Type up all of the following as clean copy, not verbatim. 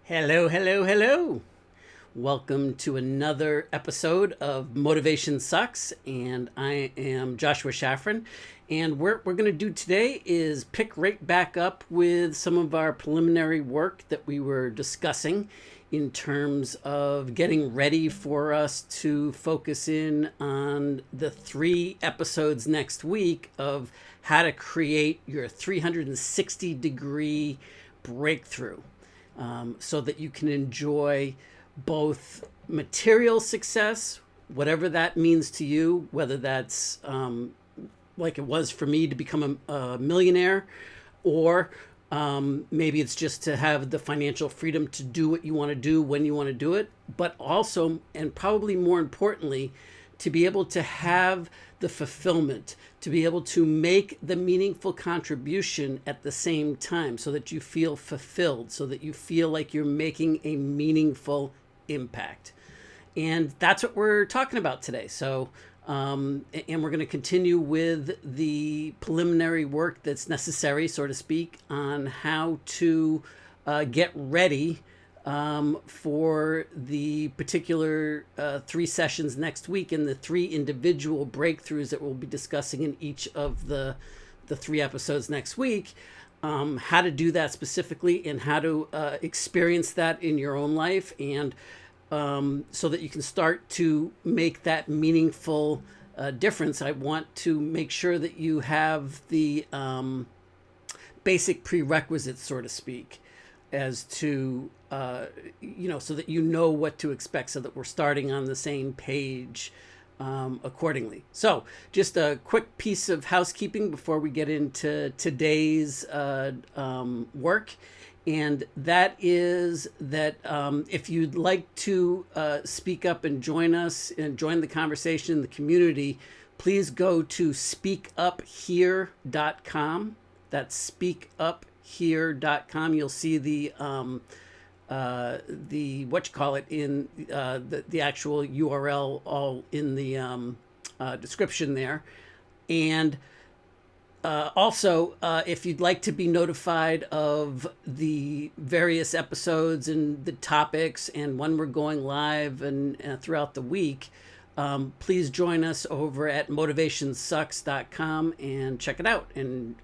Hello, hello, hello. Welcome to another episode of Motivation Sucks. And I am Joshua Shaffron. And what we're going to do today is pick right back up with some of our preliminary work that we were discussing in terms of getting ready for us to focus in on the 3 episodes next week of how to create your 360-degree breakthrough, so that you can enjoy both material success, whatever that means to you, whether that's like it was for me to become a millionaire, or maybe it's just to have the financial freedom to do what you want to do when you want to do it, but also, and probably more importantly, to be able to have the fulfillment, to be able to make the meaningful contribution at the same time so that you feel fulfilled, so that you feel like you're making a meaningful impact. And that's what we're talking about today. So, and we're going to continue with the preliminary work that's necessary, so to speak, on how to get ready for the particular 3 sessions next week and the 3 individual breakthroughs that we'll be discussing in each of the 3 episodes next week. How to do that specifically and how to experience that in your own life, and so that you can start to make that meaningful difference. I want to make sure that you have the basic prerequisites, so to speak, as to so that you know what to expect, so that we're starting on the same page accordingly. So just a quick piece of housekeeping before we get into today's work. And that is that if you'd like to speak up and join us and join the conversation in the community, please go to speakuphere.com. That's speakuphere.com. You'll see the in the actual URL all in the description there. And also, if you'd like to be notified of the various episodes and the topics and when we're going live and throughout the week, please join us over at motivationsucks.com and check it out and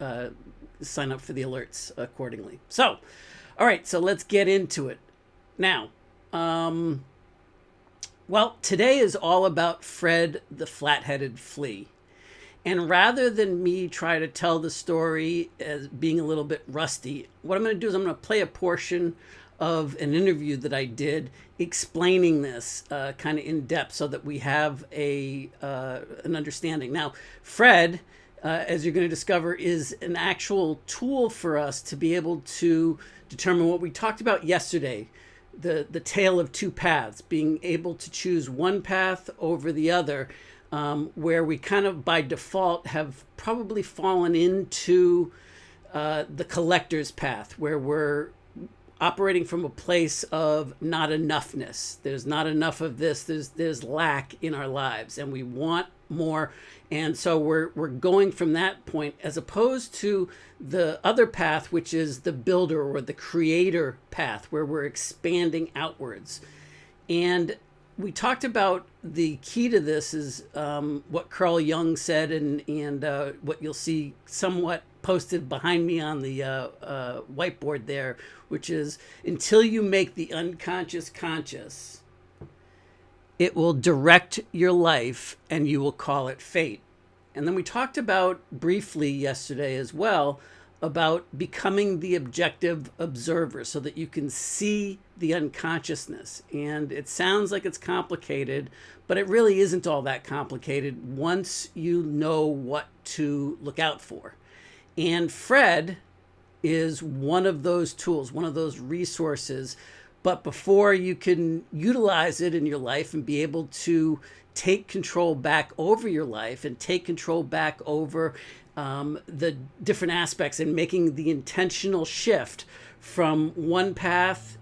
sign up for the alerts accordingly. So, all right, so let's get into it. Now, well, today is all about Fred the flat-headed flea. And rather than me try to tell the story as being a little bit rusty, what I'm going to do is I'm going to play a portion of an interview that I did explaining this kind of in depth so that we have an understanding. Now, Fred, as you're going to discover, is an actual tool for us to be able to determine what we talked about yesterday, the tale of 2 paths, being able to choose one path over the other. Where we kind of by default have probably fallen into the collector's path, where we're operating from a place of not enoughness. There's not enough of this. There's lack in our lives, and we want more. And so we're going from that point, as opposed to the other path, which is the builder or the creator path, where we're expanding outwards. And we talked about the key to this is what Carl Jung said, and what you'll see somewhat posted behind me on the whiteboard there, which is, until you make the unconscious conscious, it will direct your life and you will call it fate. And then we talked about briefly yesterday as well about becoming the objective observer so that you can see the unconsciousness. And it sounds like it's complicated, but it really isn't all that complicated once you know what to look out for. And Fred is one of those tools, one of those resources. But before you can utilize it in your life and be able to take control back over your life and take control back over the different aspects, and making the intentional shift from one path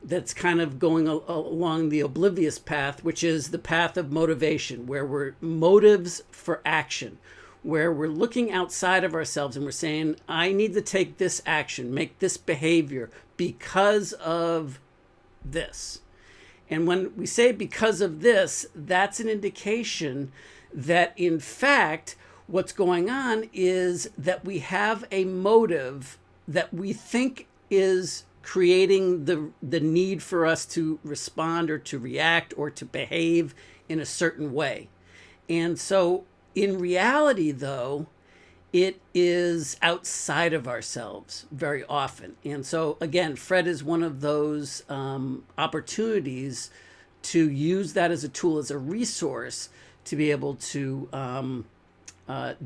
that's kind of going along the oblivious path, which is the path of motivation, where we're motives for action, where we're looking outside of ourselves and we're saying, I need to take this action, make this behavior because of this. And when we say because of this, that's an indication that in fact, what's going on is that we have a motive that we think is creating the need for us to respond or to react or to behave in a certain way. And so in reality, though, it is outside of ourselves very often. And so, again, Fred is one of those opportunities to use that as a tool, as a resource to be able to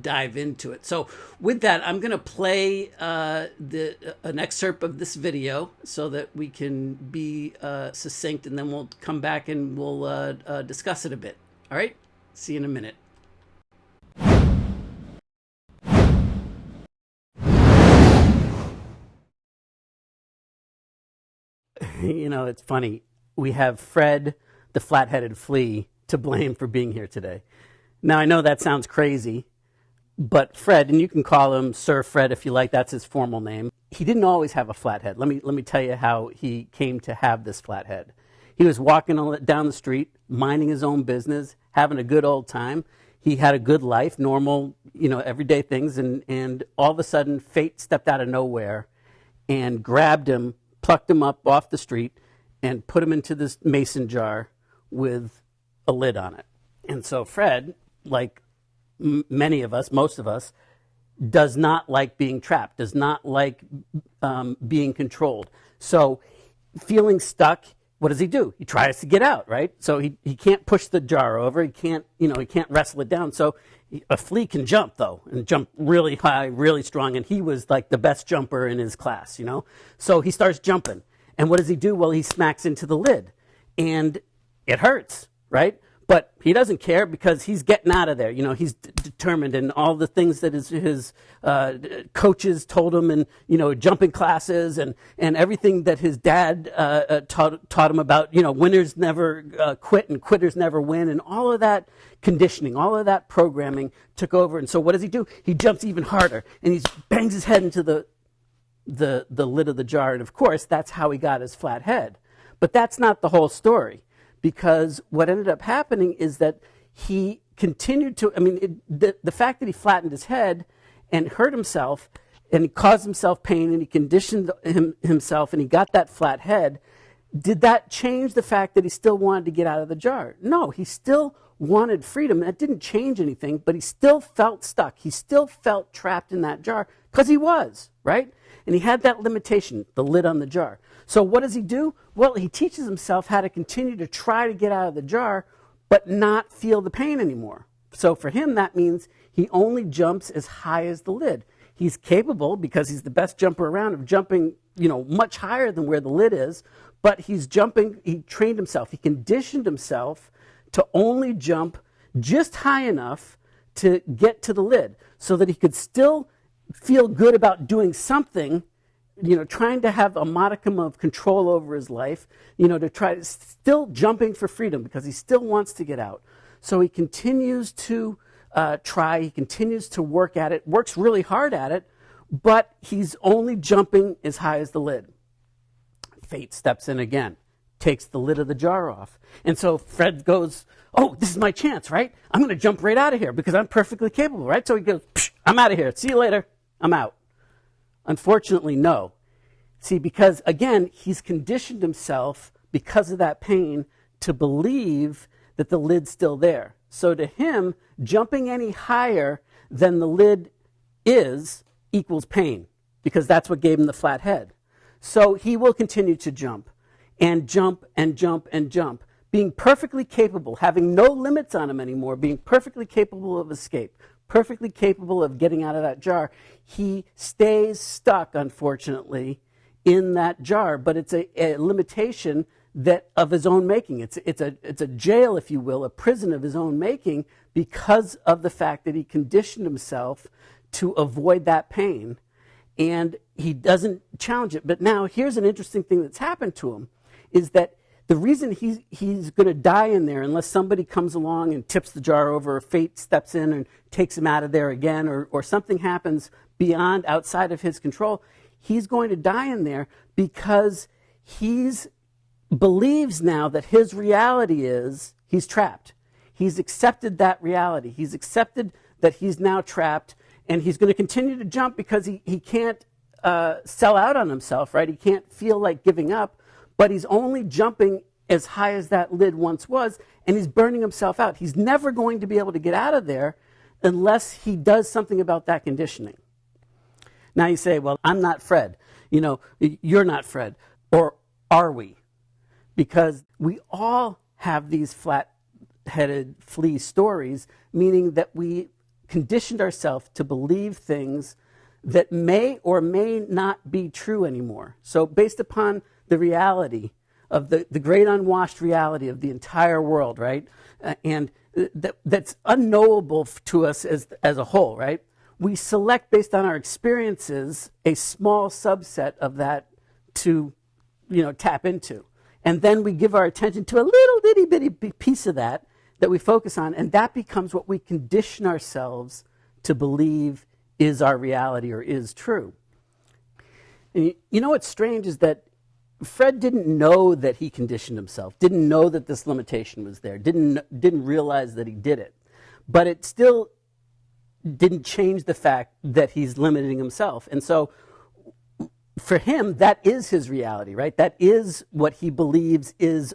dive into it. So with that, I'm going to play an excerpt of this video so that we can be succinct, and then we'll come back and we'll discuss it a bit. All right? See you in a minute. You know, it's funny. We have Fred, the flat-headed flea, to blame for being here today. Now, I know that sounds crazy, but Fred, and you can call him Sir Fred if you like, that's his formal name. He didn't always have a flat head. Let me tell you how he came to have this flat head. He was walking down the street, minding his own business, having a good old time. He had a good life, normal, everyday things, and all of a sudden, fate stepped out of nowhere and grabbed him, plucked him up off the street, and put him into this mason jar with a lid on it. And so Fred, like many of us, most of us, does not like being trapped, does not like being controlled. So feeling stuck, what does he do? He tries to get out, right? So he can't push the jar over. He can't wrestle it down. So a flea can jump, though, and jump really high, really strong. And he was like the best jumper in his class, So he starts jumping. And what does he do? Well, he smacks into the lid. And it hurts, right? But he doesn't care because he's getting out of there. He's determined, and all the things that his coaches told him, and jumping classes, and everything that his dad taught him about. Winners never quit and quitters never win, and all of that conditioning, all of that programming took over. And so what does he do? He jumps even harder, and he bangs his head into the lid of the jar. And of course, that's how he got his flat head. But that's not the whole story. Because what ended up happening is that he continued to, the fact that he flattened his head and hurt himself and he caused himself pain and he conditioned himself and he got that flat head, did that change the fact that he still wanted to get out of the jar? No, he still wanted freedom. That didn't change anything, but he still felt stuck. He still felt trapped in that jar because he was, right? And he had that limitation, the lid on the jar. So what does he do? Well, he teaches himself how to continue to try to get out of the jar, but not feel the pain anymore. So for him, that means he only jumps as high as the lid. He's capable, because he's the best jumper around, of jumping, much higher than where the lid is, but he's jumping, he trained himself, he conditioned himself to only jump just high enough to get to the lid so that he could still feel good about doing something, trying to have a modicum of control over his life, to try to still jumping for freedom because he still wants to get out. So he continues to try, he continues to work at it, works really hard at it, but he's only jumping as high as the lid. Fate steps in again, takes the lid of the jar off. And so Fred goes, oh, this is my chance, right? I'm going to jump right out of here because I'm perfectly capable, right? So he goes, I'm out of here. See you later. I'm out. Unfortunately, no. See, because again, he's conditioned himself because of that pain to believe that the lid's still there. So to him, jumping any higher than the lid is equals pain, because that's what gave him the flat head. So he will continue to jump and jump and jump and jump, being perfectly capable, having no limits on him anymore, being perfectly capable of escape, perfectly capable of getting out of that jar. He stays stuck, unfortunately, in that jar, but it's a limitation that of his own making. It's a jail, if you will, a prison of his own making, because of the fact that he conditioned himself to avoid that pain, and he doesn't challenge it. But now here's an interesting thing that's happened to him, is that the reason he's going to die in there, unless somebody comes along and tips the jar over, or fate steps in and takes him out of there again, or something happens outside of his control, he's going to die in there because he's believes now that his reality is he's trapped. He's accepted that reality. He's accepted that he's now trapped, and he's going to continue to jump because he can't sell out on himself, right? He can't feel like giving up, but he's only jumping as high as that lid once was, and he's burning himself out. He's never going to be able to get out of there unless he does something about that conditioning. Now you say, well, I'm not Fred. You're not Fred. Or are we? Because we all have these flat-headed flea stories, meaning that we conditioned ourselves to believe things that may or may not be true anymore. So based upon the reality of the great unwashed reality of the entire world, right? And that's unknowable to us as a whole, right? We select based on our experiences a small subset of that to, tap into. And then we give our attention to a little itty bitty piece of that we focus on, and that becomes what we condition ourselves to believe is our reality or is true. And what's strange is that Fred didn't know that he conditioned himself, didn't know that this limitation was there, didn't realize that he did it. But it still didn't change the fact that he's limiting himself. And so for him, that is his reality, right? That is what he believes is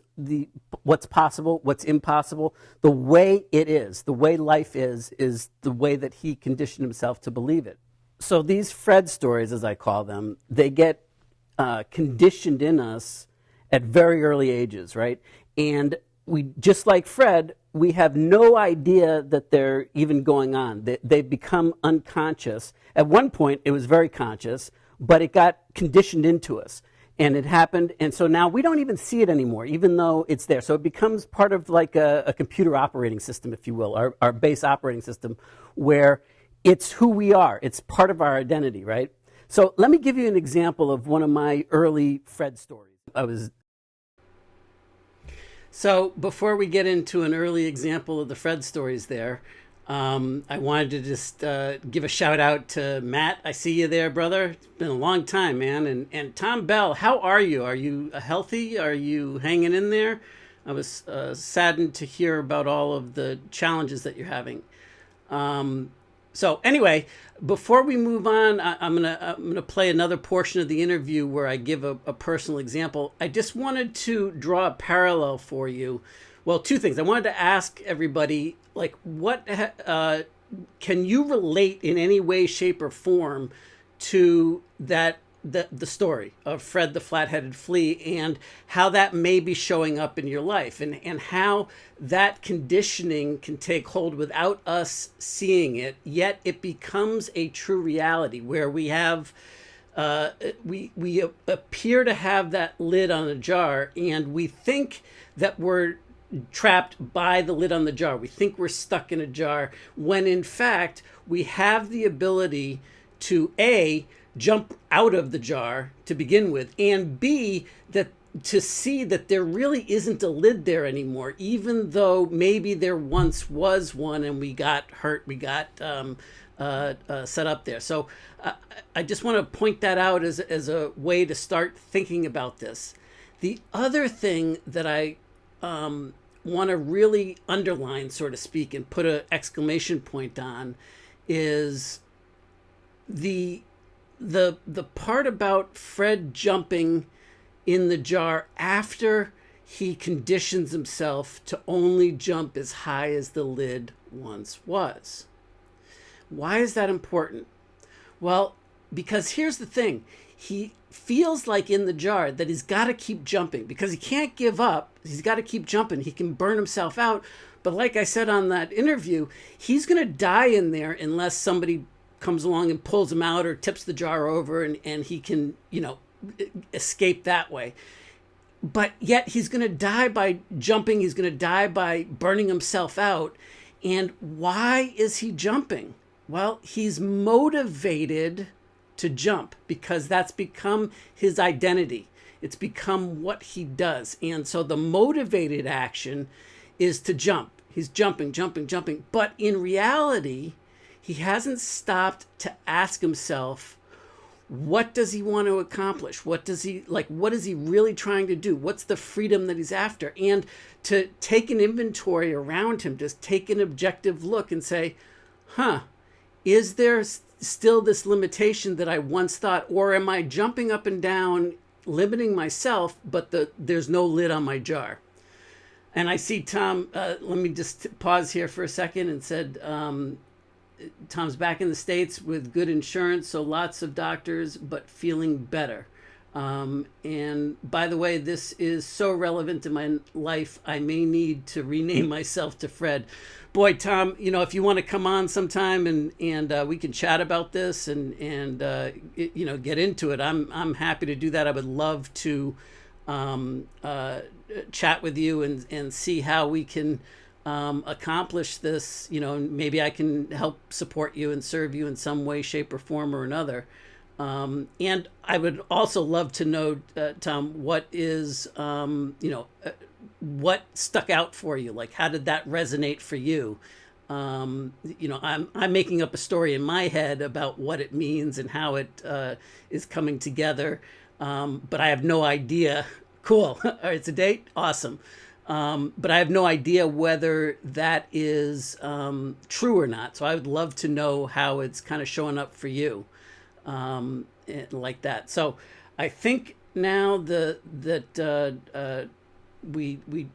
what's possible, what's impossible. The way it is, the way life is the way that he conditioned himself to believe it. So these Fred stories, as I call them, they get conditioned in us at very early ages, right? And we, just like Fred, we have no idea that they're even going on. They've become unconscious. At one point, it was very conscious, but it got conditioned into us. And it happened, and so now we don't even see it anymore, even though it's there. So it becomes part of like a computer operating system, if you will, our base operating system, where it's who we are. It's part of our identity, right? So let me give you an example of one of my early Fred stories. So before we get into an early example of the Fred stories there, I wanted to just give a shout out to Matt. I see you there, brother. It's been a long time, man. And Tom Bell, how are you? Are you healthy? Are you hanging in there? I was saddened to hear about all of the challenges that you're having. So anyway, before we move on, I'm gonna play another portion of the interview where I give a personal example. I just wanted to draw a parallel for you. Well, two things. I wanted to ask everybody, like, what can you relate in any way, shape, or form to the story of Fred the Flat-Headed Flea, and how that may be showing up in your life, and how that conditioning can take hold without us seeing it, yet it becomes a true reality where we have we appear to have that lid on a jar, and we think that we're trapped by the lid on the jar. We think we're stuck in a jar, when in fact we have the ability to A, jump out of the jar to begin with, and B, that to see that there really isn't a lid there anymore, even though maybe there once was one and we got hurt, we got set up there. So I just want to point that out as a way to start thinking about this. The other thing that I want to really underline, so to speak, and put an exclamation point on is the part about Fred jumping in the jar after he conditions himself to only jump as high as the lid once was. Why is that important? Well, because here's the thing. He feels like in the jar that he's got to keep jumping because he can't give up. He's got to keep jumping. He can burn himself out. But like I said on that interview, he's going to die in there unless somebody comes along and pulls him out or tips the jar over, and he can, escape that way. But yet he's going to die by jumping. He's going to die by burning himself out. And why is he jumping? Well, he's motivated to jump because that's become his identity. It's become what he does. And so the motivated action is to jump. He's jumping. But in reality, he hasn't stopped to ask himself, what does he want to accomplish? What is he really trying to do? What's the freedom that he's after? And to take an inventory around him, just take an objective look and say, is there still this limitation that I once thought, or am I jumping up and down, limiting myself, but there's no lid on my jar? And I see Tom, let me just pause here for a second, and said, Tom's back in the States with good insurance, so lots of doctors, but feeling better. And by the way, this is so relevant to my life, I may need to rename myself to Fred. Boy, Tom, if you want to come on sometime and we can chat about this and get into it, I'm happy to do that. I would love to chat with you and see how we can accomplish this. Maybe I can help support you and serve you in some way, shape, or form or another. And I would also love to know, Tom, what is, what stuck out for you? Like, how did that resonate for you? I'm making up a story in my head about what it means and how it is coming together. But I have no idea. Cool. All right, it's a date. Awesome. But I have no idea whether that is true or not. So I would love to know how it's kind of showing up for you, like that. So I think now that we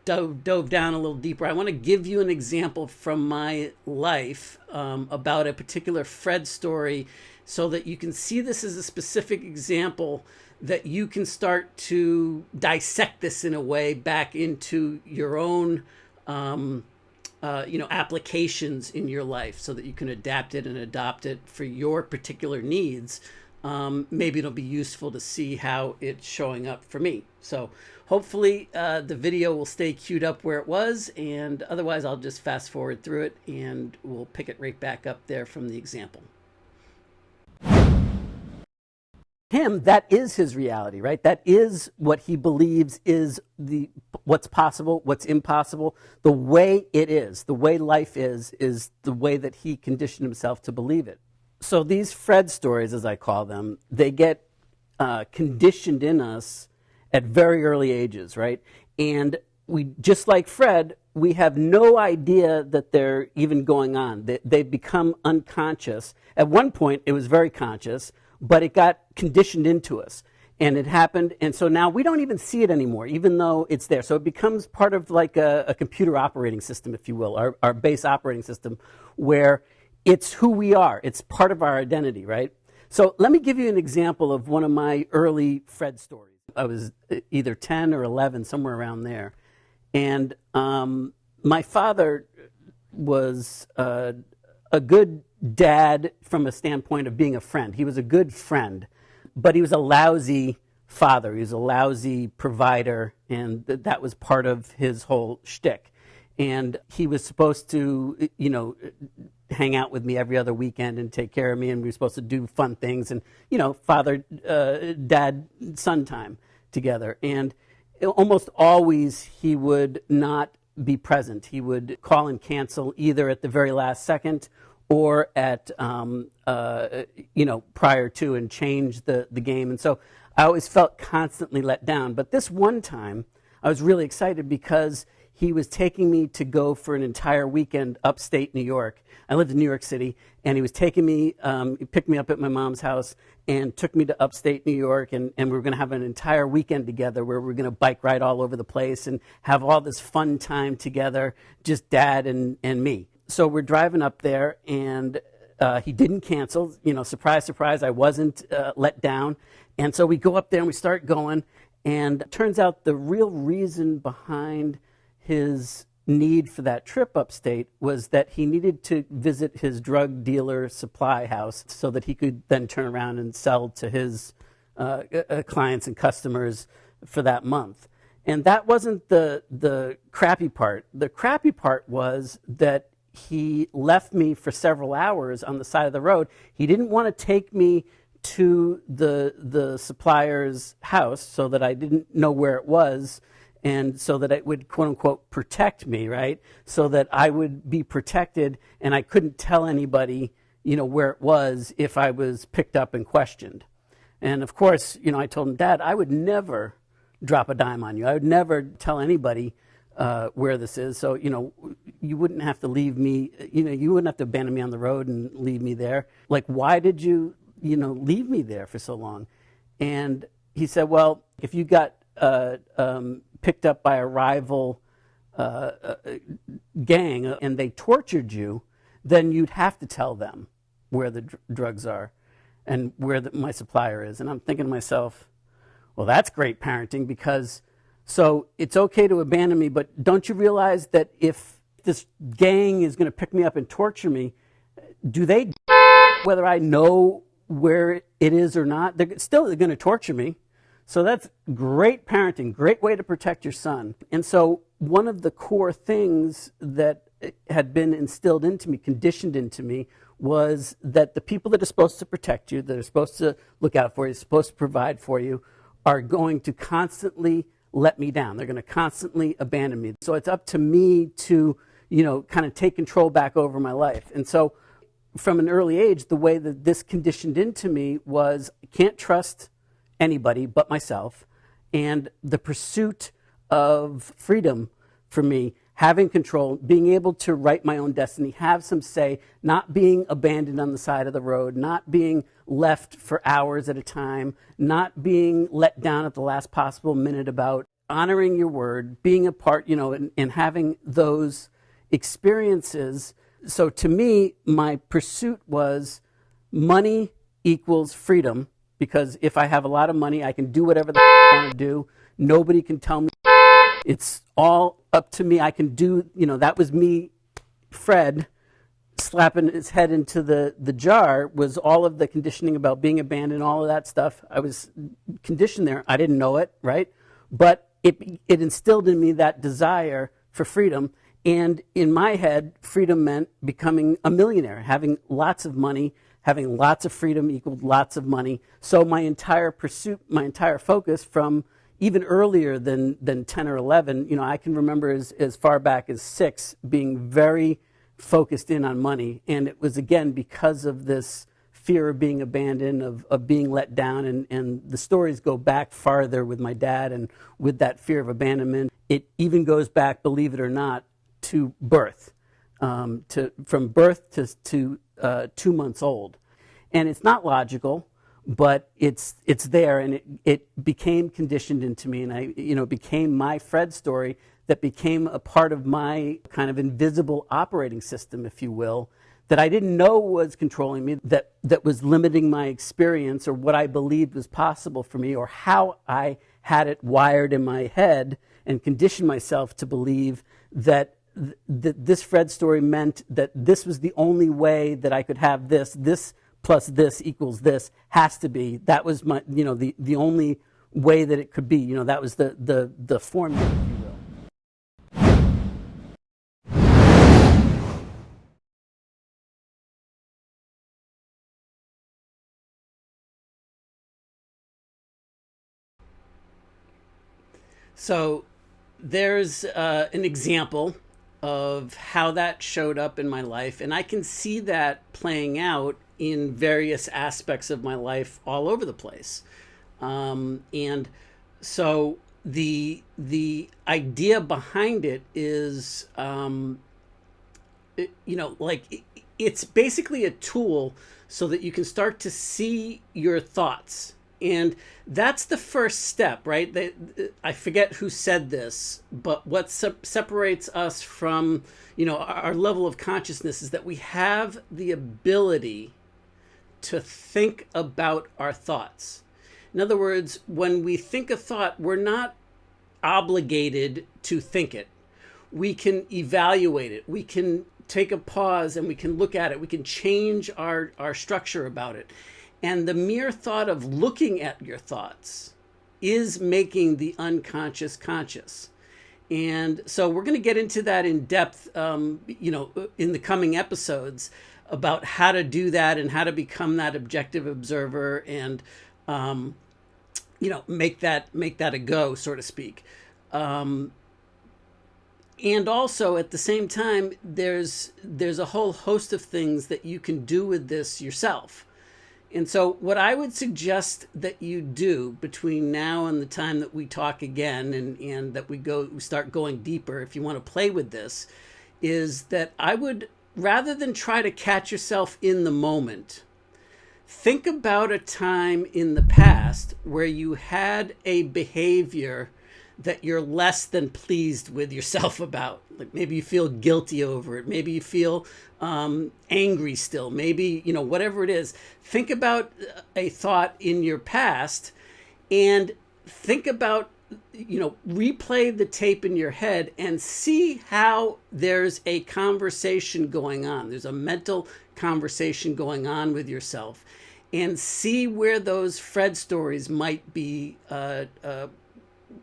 dove down a little deeper, I want to give you an example from my life about a particular Fred story, so that you can see this as a specific example that you can start to dissect this in a way back into your own, applications in your life, so that you can adapt it and adopt it for your particular needs. Maybe it'll be useful to see how it's showing up for me. So hopefully the video will stay queued up where it was, and otherwise I'll just fast forward through it and we'll pick it right back up there from the example. Him, that is his reality, right? That is what he believes is what's possible, what's impossible. The way it is, the way life is the way that he conditioned himself to believe it. So these Fred stories, as I call them, they get conditioned in us at very early ages, right? And we, just like Fred, we have no idea that they're even going on. They've become unconscious. At one point, it was very conscious, but it got conditioned into us, and it happened, and so now we don't even see it anymore, even though it's there. So it becomes part of like a computer operating system, if you will, our base operating system, where it's who we are. It's part of our identity, right? So let me give you an example of one of my early Fred stories. I was either 10 or 11, somewhere around there, and my father was a good dad from a standpoint of being a friend. He was a good friend, but he was a lousy father. He was a lousy provider, and that was part of his whole shtick. And he was supposed to, hang out with me every other weekend and take care of me, and we were supposed to do fun things and, father, dad, son time together. And almost always he would not be present. He would call and cancel either at the very last second or at, prior to, and change the game. And so I always felt constantly let down. But this one time, I was really excited because he was taking me to go for an entire weekend upstate New York. I lived in New York City, and he was taking me, he picked me up at my mom's house and took me to upstate New York, and we were going to have an entire weekend together where we were going to bike ride all over the place and have all this fun time together, just dad and me. So we're driving up there, and he didn't cancel. Surprise, surprise, I wasn't let down. And so we go up there and we start going, and it turns out the real reason behind his need for that trip upstate was that he needed to visit his drug dealer supply house so that he could then turn around and sell to his clients and customers for that month. And that wasn't the crappy part. The crappy part was that he left me for several hours on the side of the road. He didn't want to take me to the supplier's house so that I didn't know where it was, and so that it would, quote unquote, protect me, right? So that I would be protected and I couldn't tell anybody, where it was if I was picked up and questioned. And of course, I told him, Dad, I would never drop a dime on you. I would never tell anybody where this is. So, you wouldn't have to leave me, you wouldn't have to abandon me on the road and leave me there. Like, why did you, leave me there for so long? And he said, well, if you got picked up by a rival gang and they tortured you, then you'd have to tell them where the drugs are and where my supplier is. And I'm thinking to myself, well, that's great parenting, because so it's okay to abandon me, but don't you realize that if this gang is going to pick me up and torture me, do they, whether I know where it is or not, they're still going to torture me. So that's great parenting, great way to protect your son. And so one of the core things that had been instilled into me, conditioned into me, was that the people that are supposed to protect you, that are supposed to look out for you, supposed to provide for you, are going to constantly let me down. They're going to constantly abandon me. So it's up to me to, kind of take control back over my life. And so from an early age, the way that this conditioned into me was, I can't trust anybody but myself. And the pursuit of freedom for me, having control, being able to write my own destiny, have some say, not being abandoned on the side of the road, not being left for hours at a time, not being let down at the last possible minute, about honoring your word, being a part, and having those experiences. So to me, my pursuit was money equals freedom, because if I have a lot of money, I can do whatever I want to do. Nobody can tell me. It's all up to me. I can do, that was me, Fred, slapping his head into the jar, was all of the conditioning about being abandoned, all of that stuff. I was conditioned there. I didn't know it, right? But it instilled in me that desire for freedom. And in my head, freedom meant becoming a millionaire, having lots of money, having lots of freedom equaled lots of money. So my entire pursuit, my entire focus from even earlier than 10 or 11, I can remember as far back as 6 being very focused in on money. And it was, again, because of this fear of being abandoned, of being let down. And the stories go back farther with my dad and with that fear of abandonment. It even goes back, believe it or not, to birth, from birth to 2 months old. And it's not logical, but it's there, and it became conditioned into me, and it became my Fred story that became a part of my kind of invisible operating system, if you will, that I didn't know was controlling me, that was limiting my experience or what I believed was possible for me, or how I had it wired in my head and conditioned myself to believe that this Fred story meant that this was the only way that I could have this plus this equals this, has to be. That was my, the only way that it could be. That was the formula, if you will. So there's an example of how that showed up in my life, and I can see that playing out in various aspects of my life all over the place. And so the idea behind it is, it's basically a tool so that you can start to see your thoughts. And that's the first step, right? I forget who said this, but what separates us from, our level of consciousness is that we have the ability to think about our thoughts. In other words, when we think a thought, we're not obligated to think it. We can evaluate it. We can take a pause and we can look at it. We can change our structure about it. And the mere thought of looking at your thoughts is making the unconscious conscious. And so we're going to get into that in depth, in the coming episodes, about how to do that and how to become that objective observer and, make that a go, so to speak. And also at the same time, there's a whole host of things that you can do with this yourself. And so what I would suggest that you do between now and the time that we talk again, and that we start going deeper, if you want to play with this, is that I would, rather than try to catch yourself in the moment, think about a time in the past where you had a behavior that you're less than pleased with yourself about. Like maybe you feel guilty over it. Maybe you feel angry still. Maybe, whatever it is. Think about a thought in your past and think about, replay the tape in your head and see how there's a conversation going on. There's a mental conversation going on with yourself, and see where those Fred stories might be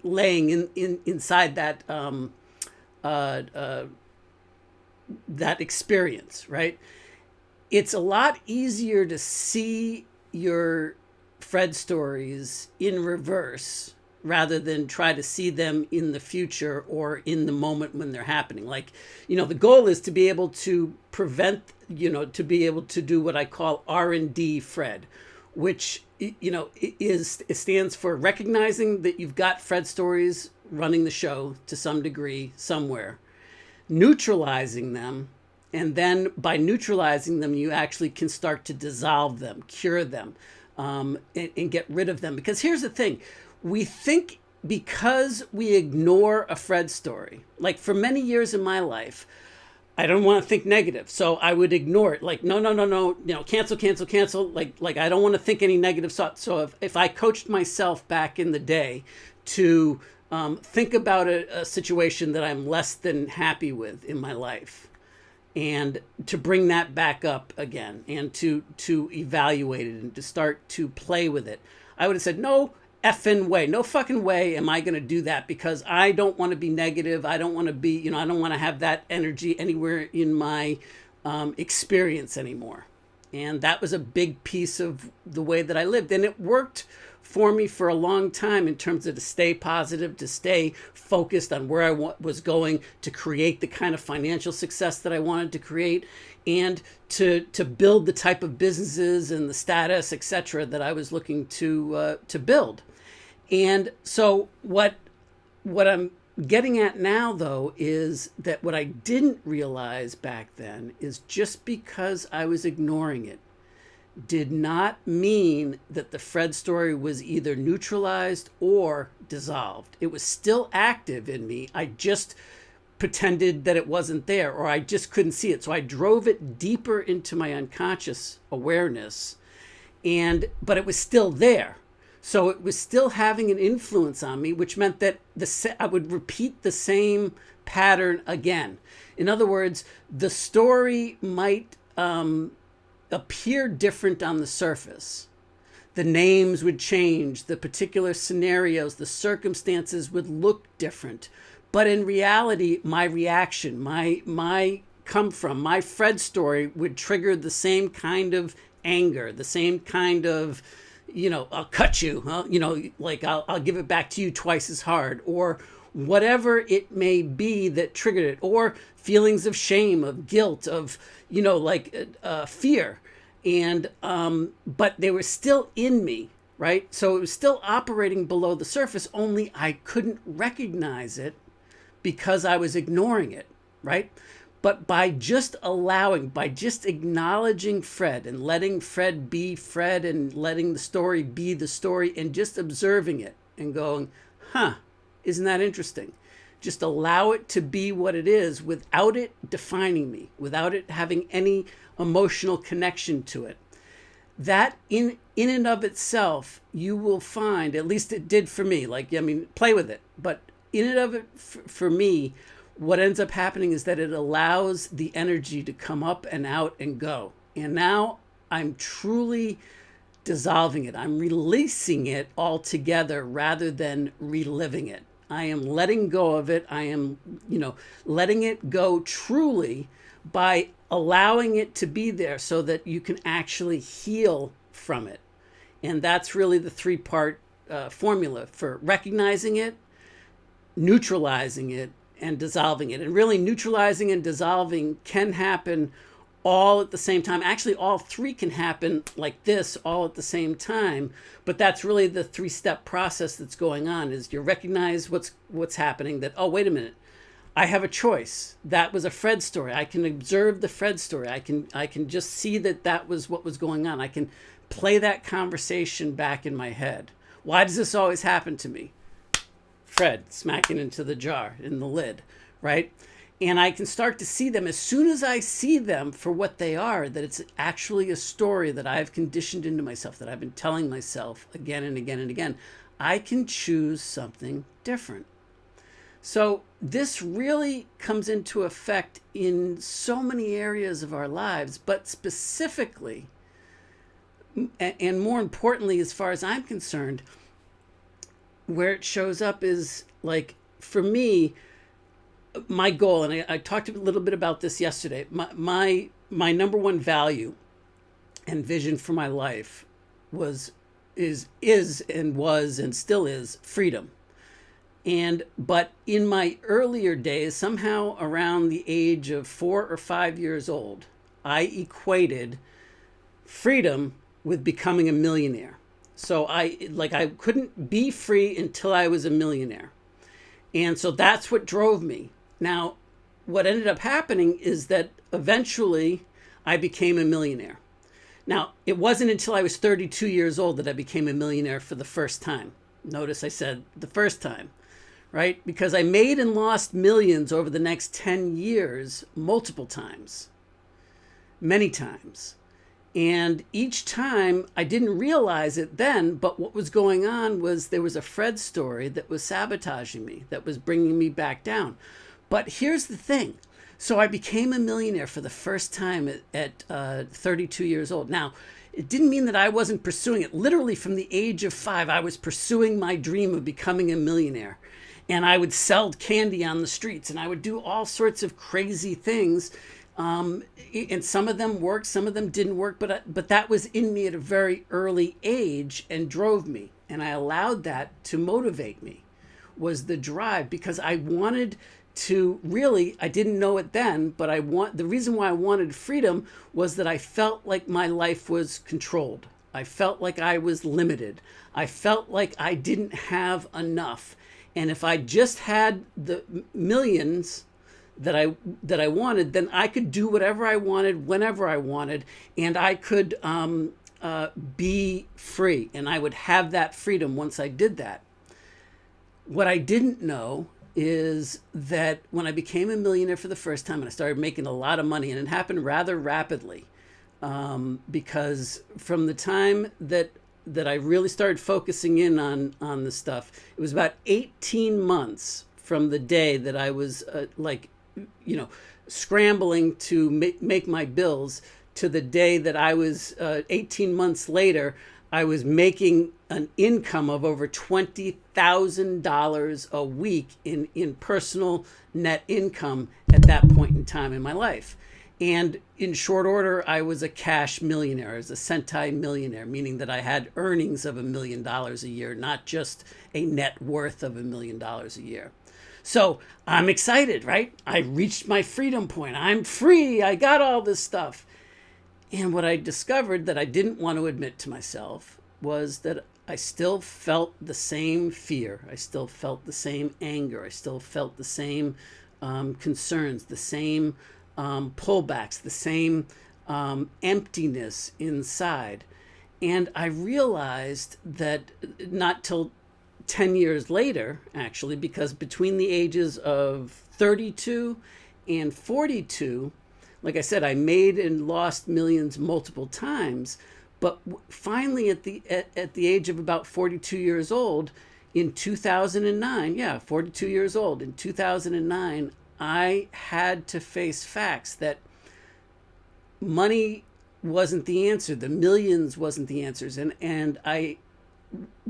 laying inside that that experience, right? It's a lot easier to see your Fred stories in reverse rather than try to see them in the future or in the moment when they're happening. Like, the goal is to be able to prevent, to be able to do what I call R&D Fred, which, it stands for recognizing that you've got Fred stories running the show to some degree somewhere, neutralizing them, and then by neutralizing them, you actually can start to dissolve them, cure them, and get rid of them. Because here's the thing. We think because we ignore a Fred story, like for many years in my life, I don't want to think negative, so I would ignore it. Like, no, cancel. Like I don't want to think any negative thoughts. So if I coached myself back in the day to think about a situation that I'm less than happy with in my life, and to bring that back up again, and to evaluate it and to start to play with it, I would have said, no fucking way am I going to do that, because I don't want to be negative. I don't want to be, I don't want to have that energy anywhere in my experience anymore. And that was a big piece of the way that I lived. And it worked for me for a long time in terms of to stay positive, to stay focused on where I was going, to create the kind of financial success that I wanted to create, and to build the type of businesses and the status, etc., that I was looking to build. And so what I'm getting at now, though, is that what I didn't realize back then is just because I was ignoring it did not mean that the Fred story was either neutralized or dissolved. It was still active in me. I just pretended that it wasn't there, or I just couldn't see it. So I drove it deeper into my unconscious awareness, but it was still there. So it was still having an influence on me, which meant that I would repeat the same pattern again. In other words, the story might appear different on the surface. The names would change, the particular scenarios, the circumstances would look different. But in reality, my reaction, my Fred story would trigger the same kind of anger, the same kind of, I'll cut you, like I'll give it back to you twice as hard, or whatever it may be that triggered it, or feelings of shame, of guilt, of, fear. And, but they were still in me, right? So it was still operating below the surface, only I couldn't recognize it because I was ignoring it, right? But by just acknowledging Fred and letting Fred be Fred and letting the story be the story and just observing it and going, isn't that interesting? Just allow it to be what it is without it defining me, without it having any emotional connection to it. That in and of itself, you will find, at least it did for me, play with it, but in and of it for me, what ends up happening is that it allows the energy to come up and out and go. And now I'm truly dissolving it. I'm releasing it altogether rather than reliving it. I am letting go of it. I am, letting it go truly by allowing it to be there so that you can actually heal from it. And that's really the three-part formula for recognizing it, neutralizing it, and dissolving it. And really, neutralizing and dissolving can happen all at the same time. Actually, all three can happen like this all at the same time. But that's really the three-step process that's going on. Is you recognize what's happening, that, oh, wait a minute, I have a choice. That was a Fred story. I can observe the Fred story. I can just see that was what was going on. I can play that conversation back in my head. Why does this always happen to me? Fred smacking into the jar, in the lid, right? And I can start to see them. As soon as I see them for what they are, that it's actually a story that I've conditioned into myself, that I've been telling myself again and again and again, I can choose something different. So this really comes into effect in so many areas of our lives, but specifically, and more importantly, as far as I'm concerned, where it shows up is, like, for me, my goal, and I talked a little bit about this yesterday, my number one value and vision for my life is and was and still is freedom. But in my earlier days, somehow around the age of 4 or 5 years old, I equated freedom with becoming a millionaire. So I couldn't be free until I was a millionaire. And so that's what drove me. Now, what ended up happening is that eventually I became a millionaire. Now, it wasn't until I was 32 years old that I became a millionaire for the first time. Notice I said the first time, right? Because I made and lost millions over the next 10 years, multiple times, many times. And each time I didn't realize it then, but what was going on was there was a Fred story that was sabotaging me, that was bringing me back down. But here's the thing. So I became a millionaire for the first time at 32 years old. Now, it didn't mean that I wasn't pursuing it. Literally from the age of 5, I was pursuing my dream of becoming a millionaire. And I would sell candy on the streets, and I would do all sorts of crazy things. And some of them worked, some of them didn't work, but that was in me at a very early age and drove me. And I allowed that to motivate me, was the drive, because I wanted to really, I didn't know it then, but the reason why I wanted freedom was that I felt like my life was controlled. I felt like I was limited. I felt like I didn't have enough. And if I just had the millions that I wanted, then I could do whatever I wanted, whenever I wanted, and I could be free. And I would have that freedom once I did that. What I didn't know is that when I became a millionaire for the first time, and I started making a lot of money, and it happened rather rapidly, because from the time that I really started focusing in on this stuff, it was about 18 months from the day that I was scrambling to make my bills to the day that I was 18 months later, I was making an income of over $20,000 a week in personal net income at that point in time in my life. And in short order, I was a cash millionaire. I was a centimillionaire, meaning that I had earnings of $1 million a year, not just a net worth of $1 million a year. So I'm excited, right? I reached my freedom point. I'm free. I got all this stuff. And what I discovered that I didn't want to admit to myself was that I still felt the same fear. I still felt the same anger. I still felt the same concerns, the same pullbacks, the same emptiness inside. And I realized that not till 10 years later, actually, because between the ages of 32 and 42, like I said, I made and lost millions multiple times. But finally, at the age of about 42 years old, in 2009, 42 years old, in 2009, I had to face facts that money wasn't the answer. The millions wasn't the answers. And I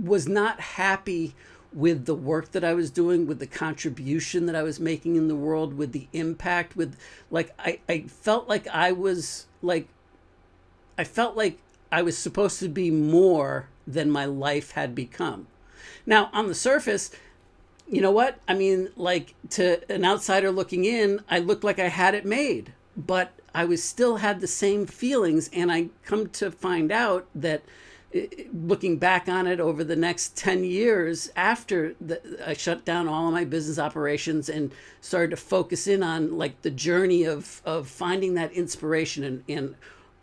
was not happy with the work that I was doing, with the contribution that I was making in the world, with the impact, with I felt like I felt like I was supposed to be more than my life had become. Now, on the surface, you know what? I mean, like, to an outsider looking in, I looked like I had it made, but I was still had the same feelings. And I come to find out that looking back on it over the next 10 years after I shut down all of my business operations and started to focus in on like the journey of finding that inspiration and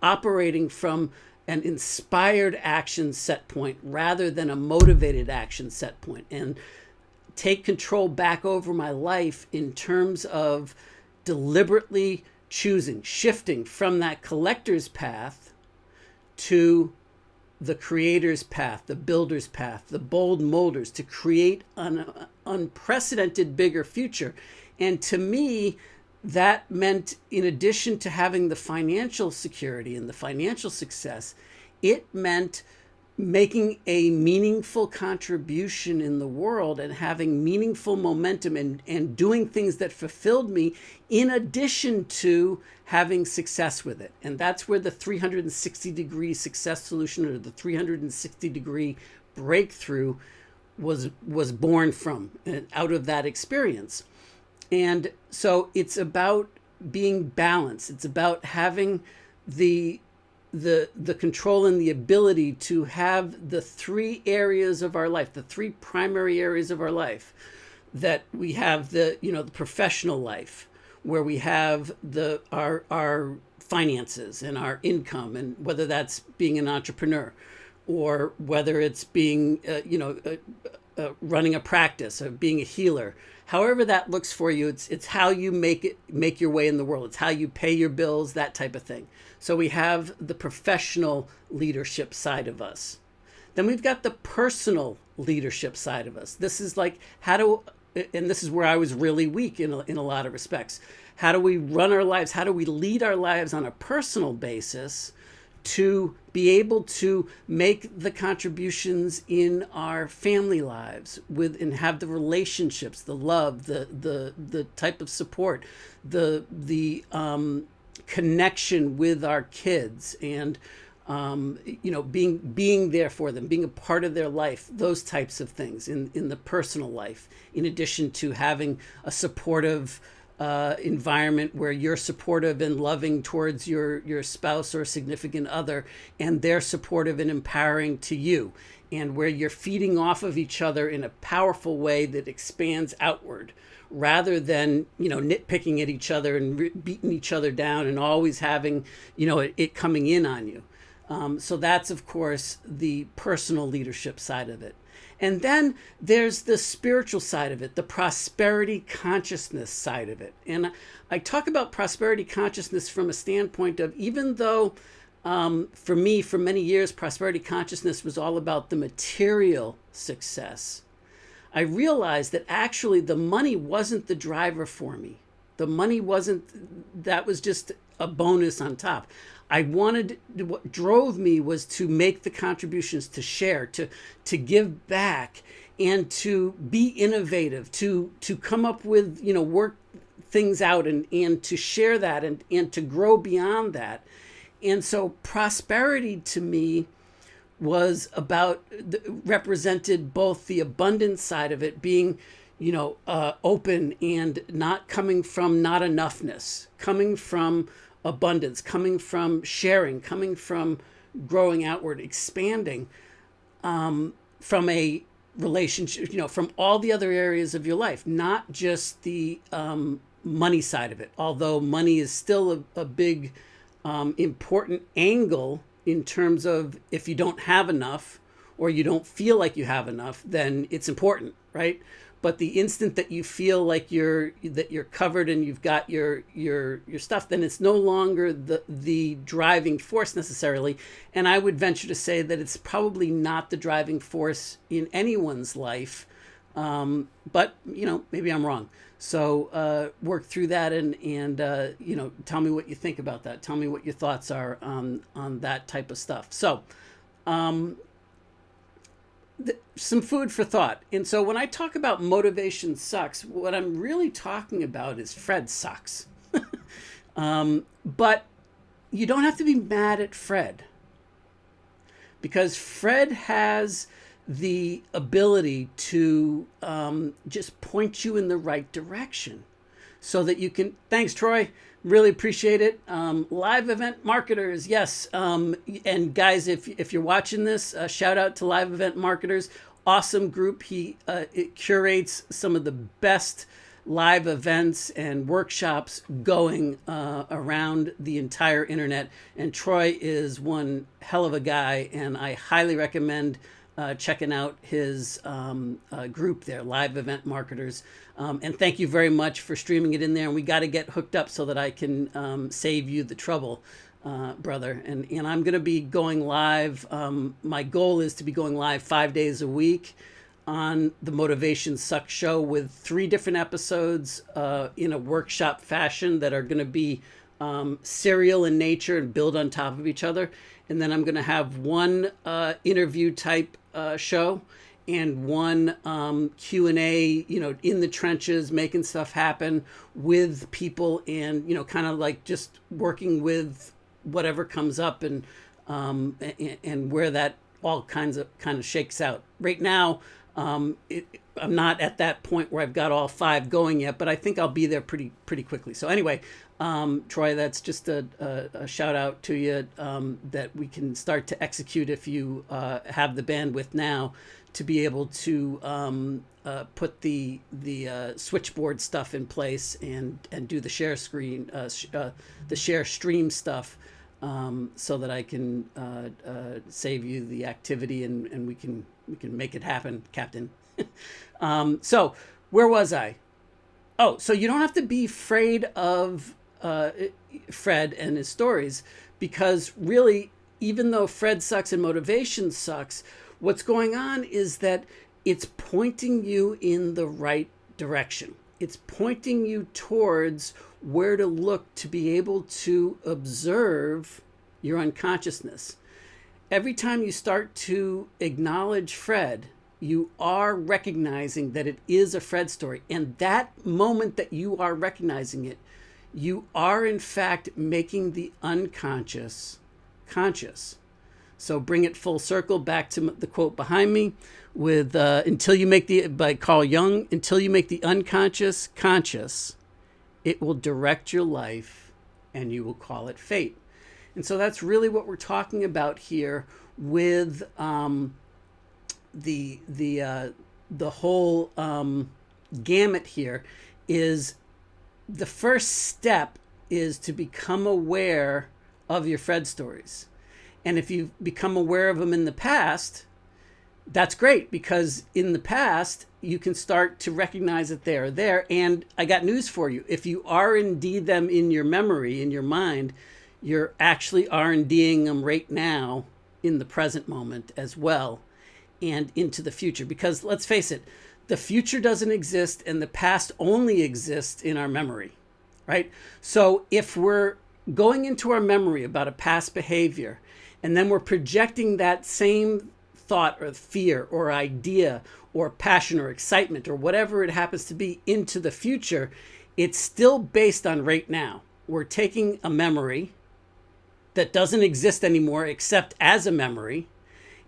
operating from an inspired action set point rather than a motivated action set point, and take control back over my life in terms of deliberately choosing, shifting from that collector's path to the creator's path, the builder's path, the bold molders, to create an unprecedented bigger future. And to me, that meant, in addition to having the financial security and the financial success, it meant making a meaningful contribution in the world and having meaningful momentum and doing things that fulfilled me, in addition to having success with it. And that's where the 360-degree success solution, or the 360-degree breakthrough, was born from, out of that experience. And so it's about being balanced. It's about having the control and the ability to have the three areas of our life, the three primary areas of our life. That we have the professional life, where we have our finances and our income, and whether that's being an entrepreneur, or whether it's being running a practice, or being a healer. However that looks for you, it's how you make your way in the world. It's how you pay your bills, that type of thing. So we have the professional leadership side of us. Then we've got the personal leadership side of us. This is like and this is where I was really weak in a lot of respects. How do we run our lives? How do we lead our lives on a personal basis to be able to make the contributions in our family lives and have the relationships, the love, the type of support, the connection with our kids, and being there for them, being a part of their life, those types of things in the personal life, in addition to having a supportive environment where you're supportive and loving towards your spouse or significant other, and they're supportive and empowering to you, and where you're feeding off of each other in a powerful way that expands outward, rather than nitpicking at each other and beating each other down and always having it coming in on you. So that's, of course, the personal leadership side of it. And then there's the spiritual side of it, the prosperity consciousness side of it. And I talk about prosperity consciousness from a standpoint of, even though for me, for many years, prosperity consciousness was all about the material success, I realized that actually the money wasn't the driver for me. The money wasn't, that was just a bonus on top. What drove me was to make the contributions, to share, to give back, and to be innovative, to come up with, work things out, and to share that, and to grow beyond that. And so prosperity to me was represented both the abundance side of it, being open and not coming from not enoughness, coming from abundance, coming from sharing, coming from growing outward, expanding, from a relationship, from all the other areas of your life, not just the money side of it. Although money is still a big, important angle in terms of, if you don't have enough, or you don't feel like you have enough, then it's important, right? But the instant that you feel like you're covered and you've got your stuff, then it's no longer the driving force necessarily. And I would venture to say that it's probably not the driving force in anyone's life. But maybe I'm wrong. So work through that and tell me what you think about that. Tell me what your thoughts are on that type of stuff. So. Some food for thought. And so when I talk about motivation sucks, what I'm really talking about is Fred sucks. But you don't have to be mad at Fred, because Fred has the ability to just point you in the right direction so that you can. Thanks, Troy. Really appreciate it. Live event marketers, yes. And guys, if you're watching this, shout out to Live Event Marketers. Awesome group. It curates some of the best live events and workshops going around the entire internet. And Troy is one hell of a guy, and I highly recommend checking out his group there, Live Event Marketers. And thank you very much for streaming it in there. And we got to get hooked up so that I can save you the trouble, brother. And I'm going to be going live. My goal is to be going live 5 days a week on the Motivation Sucks show with 3 different episodes in a workshop fashion that are going to be serial in nature and build on top of each other. And then I'm going to have one interview type show and one Q&A, in the trenches, making stuff happen with people, and, kind of like just working with whatever comes up, and where that all kind of shakes out. Right now, I'm not at that point where I've got all 5 going yet, but I think I'll be there pretty quickly. So anyway, Troy, that's just a shout out to you, that we can start to execute if you have the bandwidth now to be able to put the switchboard stuff in place and do the share screen, the share stream stuff, so that I can save you the activity, and we can make it happen, Captain. So where was I? Oh, so you don't have to be afraid of Fred and his stories, because really, even though Fred sucks and motivation sucks, what's going on is that it's pointing you in the right direction. It's pointing you towards where to look to be able to observe your unconsciousness. Every time you start to acknowledge Fred, you are recognizing that it is a Fred story. And that moment that you are recognizing it, you are in fact making the unconscious conscious. So bring it full circle back to the quote behind me with by Carl Jung, until you make the unconscious conscious, it will direct your life and you will call it fate. And so that's really what we're talking about here with the whole gamut here. Is the first step is to become aware of your Fred stories. And if you've become aware of them in the past, that's great, because in the past, you can start to recognize that they are there. And I got news for you. If you are indeed them in your memory, in your mind, you're actually R&Ding them right now in the present moment as well, and into the future. Because let's face it, the future doesn't exist and the past only exists in our memory, right? So if we're going into our memory about a past behavior, and then we're projecting that same thought or fear or idea or passion or excitement or whatever it happens to be into the future, it's still based on right now. We're taking a memory that doesn't exist anymore except as a memory,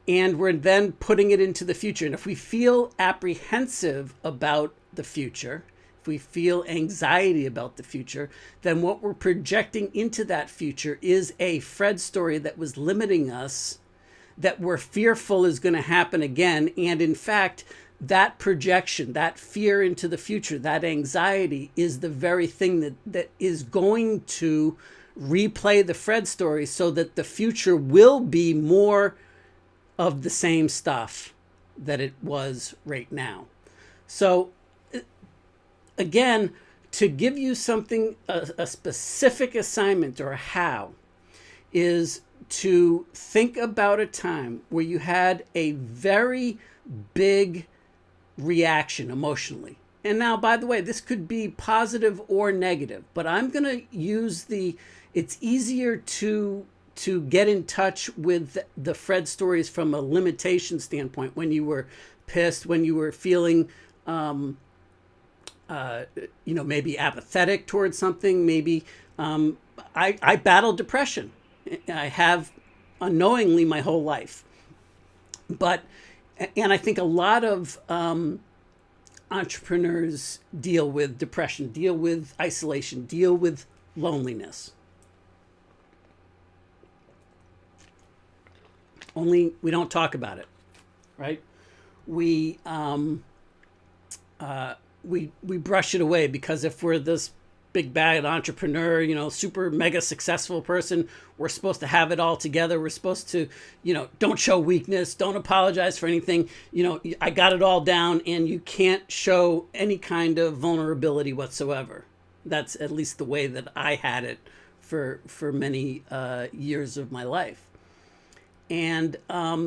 and we're then putting it into the future. And if we feel apprehensive about the future, if we feel anxiety about the future, then what we're projecting into that future is a Fred story that was limiting us, that we're fearful is going to happen again. And in fact, that projection, that fear into the future, that anxiety is the very thing that is going to replay the Fred story, so that the future will be more of the same stuff that it was right now. So again, to give you something, a specific assignment or how, is to think about a time where you had a very big reaction emotionally. And now, by the way, this could be positive or negative, but I'm going to use it's easier to get in touch with the Fred stories from a limitation standpoint, when you were pissed, when you were feeling, maybe apathetic towards something. Maybe I battled depression. I have unknowingly my whole life. But And I think a lot of entrepreneurs deal with depression, deal with isolation, deal with loneliness. Only we don't talk about it, right? We we brush it away because if we're this big bad entrepreneur, super mega successful person, we're supposed to have it all together. We're supposed to, don't show weakness, don't apologize for anything. I got it all down, and you can't show any kind of vulnerability whatsoever. That's at least the way that I had it for many years of my life. And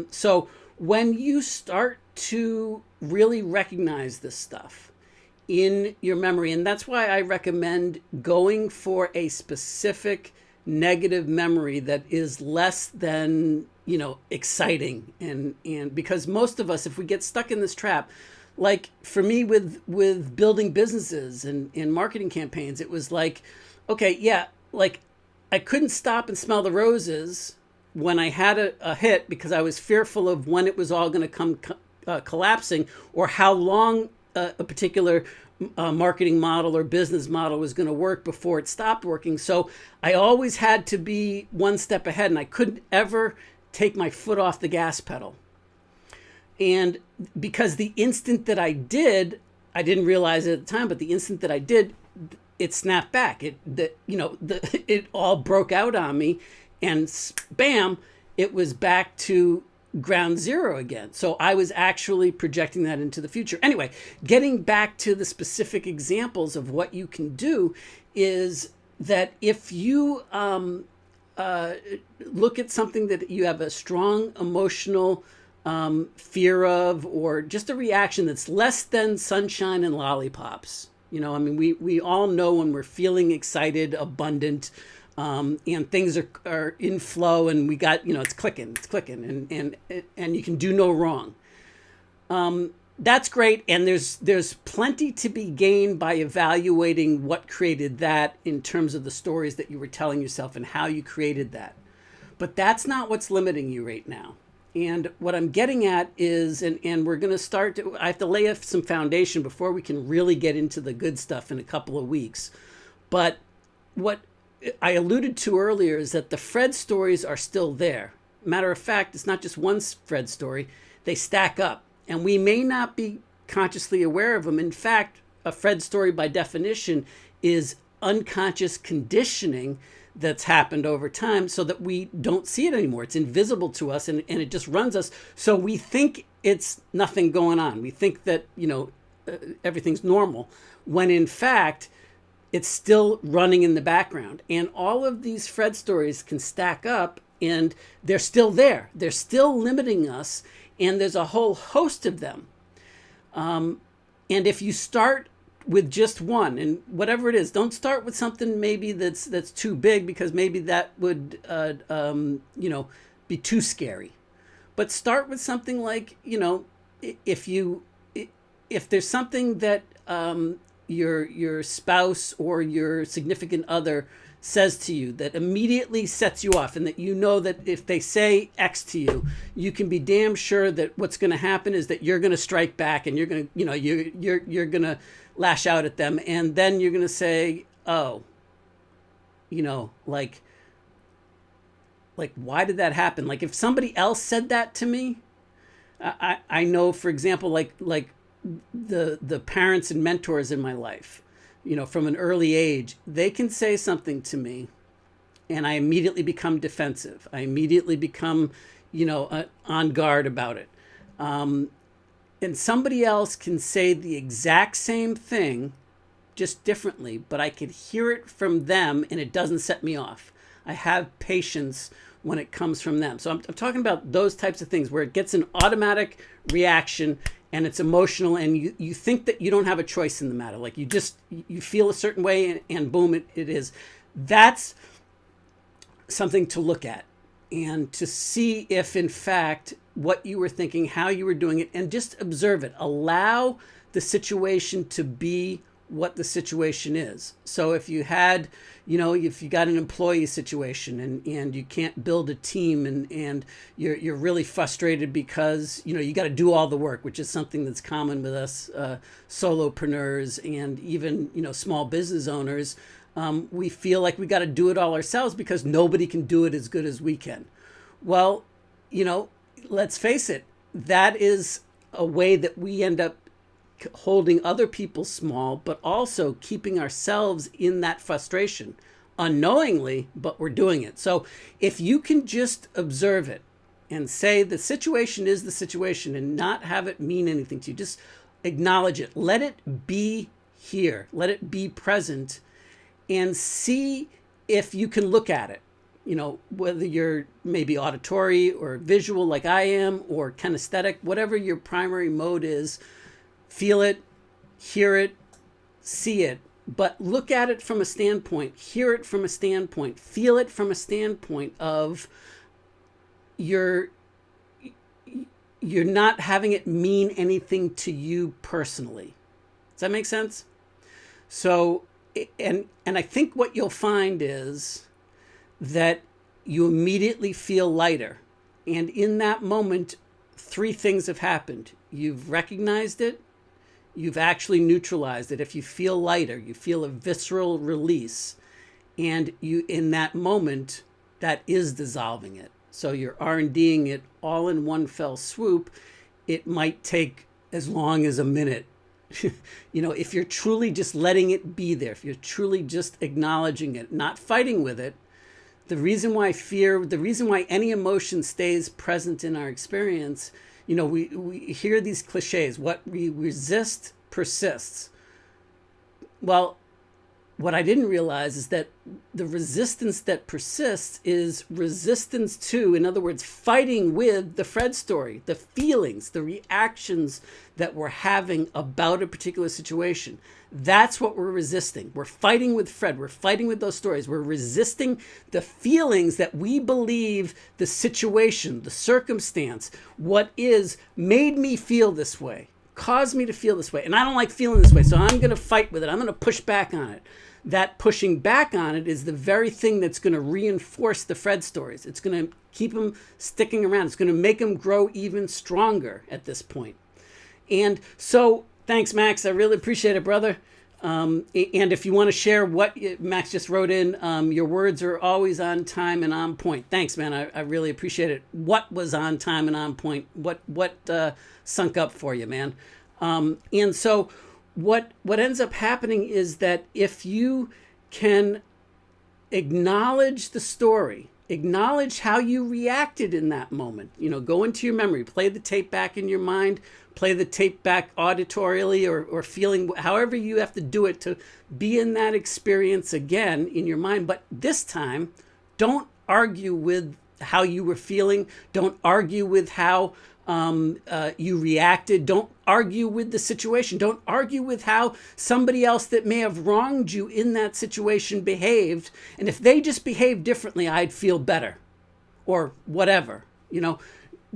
so when you start to really recognize this stuff in your memory, and that's why I recommend going for a specific negative memory that is less than, exciting. And because most of us, if we get stuck in this trap, like for me with building businesses and marketing campaigns, it was like, okay, yeah, like I couldn't stop and smell the roses when I had a hit because I was fearful of when it was all going to come collapsing, or how long a particular marketing model or business model was going to work before it stopped working. So I always had to be one step ahead, and I couldn't ever take my foot off the gas pedal. And because the instant that I did, I didn't realize it at the time, but the instant that I did, it snapped back. It all broke out on me, and bam, it was back to ground zero again. So I was actually projecting that into the future. Anyway, getting back to the specific examples of what you can do is that if you look at something that you have a strong emotional fear of, or just a reaction that's less than sunshine and lollipops. We all know when we're feeling excited, abundant, and things are in flow, and we got, it's clicking, and you can do no wrong. That's great. And there's plenty to be gained by evaluating what created that in terms of the stories that you were telling yourself and how you created that. But that's not what's limiting you right now. And what I'm getting at is, and we're going to start I have to lay some foundation before we can really get into the good stuff in a couple of weeks. But what I alluded to earlier is that the Fred stories are still there. Matter of fact, it's not just one Fred story. They stack up, and we may not be consciously aware of them. In fact, a Fred story by definition is unconscious conditioning that's happened over time so that we don't see it anymore. It's invisible to us, and it just runs us. So we think it's nothing going on. We think that, everything's normal, when in fact, it's still running in the background. And all of these Fred stories can stack up, and they're still there. They're still limiting us, and there's a whole host of them. And if you start with just one, and whatever it is, don't start with something maybe that's too big, because maybe that would be too scary. But start with something like, if there's something that your spouse or your significant other says to you that immediately sets you off, and that that if they say X to you, you can be damn sure that what's going to happen is that you're going to strike back, and you're going to you're going to lash out at them, and then you're going to say, oh, like why did that happen? Like if somebody else said that to me, I know, for example, like the parents and mentors in my life, from an early age, they can say something to me and I immediately become defensive. I immediately become, on guard about it. And somebody else can say the exact same thing, just differently, but I could hear it from them and it doesn't set me off. I have patience when it comes from them. So I'm talking about those types of things where it gets an automatic reaction and it's emotional, and you think that you don't have a choice in the matter. Like you feel a certain way, and boom, it is. That's something to look at and to see if in fact what you were thinking, how you were doing it, and just observe it. Allow the situation to be what the situation is. So if you had, if you got an employee situation and you can't build a team and you're really frustrated because, you got to do all the work, which is something that's common with us solopreneurs and even, small business owners. We feel like we got to do it all ourselves because nobody can do it as good as we can. Well, let's face it, that is a way that we end up holding other people small, but also keeping ourselves in that frustration unknowingly, but we're doing it. So if you can just observe it and say the situation is the situation and not have it mean anything to you, just acknowledge it, let it be here, let it be present, and see if you can look at it. Whether you're maybe auditory or visual like I am, or kinesthetic, whatever your primary mode is, feel it, hear it, see it, but look at it from a standpoint, hear it from a standpoint, feel it from a standpoint of you're not having it mean anything to you personally. Does that make sense? So, and I think what you'll find is that you immediately feel lighter. And in that moment, 3 things have happened. You've recognized it, you've actually neutralized it. If you feel lighter, you feel a visceral release. And you, in that moment, that is dissolving it. So you're R&Ding it all in one fell swoop. It might take as long as a minute. If you're truly just letting it be there, if you're truly just acknowledging it, not fighting with it. The reason why any emotion stays present in our experience, we hear these cliches, what we resist persists. Well, what I didn't realize is that the resistance that persists is resistance to, in other words, fighting with the Fred story, the feelings, the reactions that we're having about a particular situation. That's what we're resisting. We're fighting with Fred. We're fighting with those stories. We're resisting the feelings that we believe the situation, the circumstance, what is made me feel this way, caused me to feel this way. And I don't like feeling this way, so I'm going to fight with it. I'm going to push back on it. That pushing back on it is the very thing that's going to reinforce the Fred stories. It's going to keep them sticking around. It's going to make them grow even stronger at this point. And so, thanks, Max. I really appreciate it, brother. And if you want to share what Max just wrote in, your words are always on time and on point. Thanks, man. I really appreciate it. What was on time and on point? What sunk up for you, man? And so what ends up happening is that if you can acknowledge the story, acknowledge how you reacted in that moment, go into your memory, play the tape back in your mind, play the tape back auditorily or feeling, however you have to do it to be in that experience again in your mind. But this time, don't argue with how you were feeling. Don't argue with how you reacted. Don't argue with the situation. Don't argue with how somebody else that may have wronged you in that situation behaved. And if they just behaved differently, I'd feel better or whatever,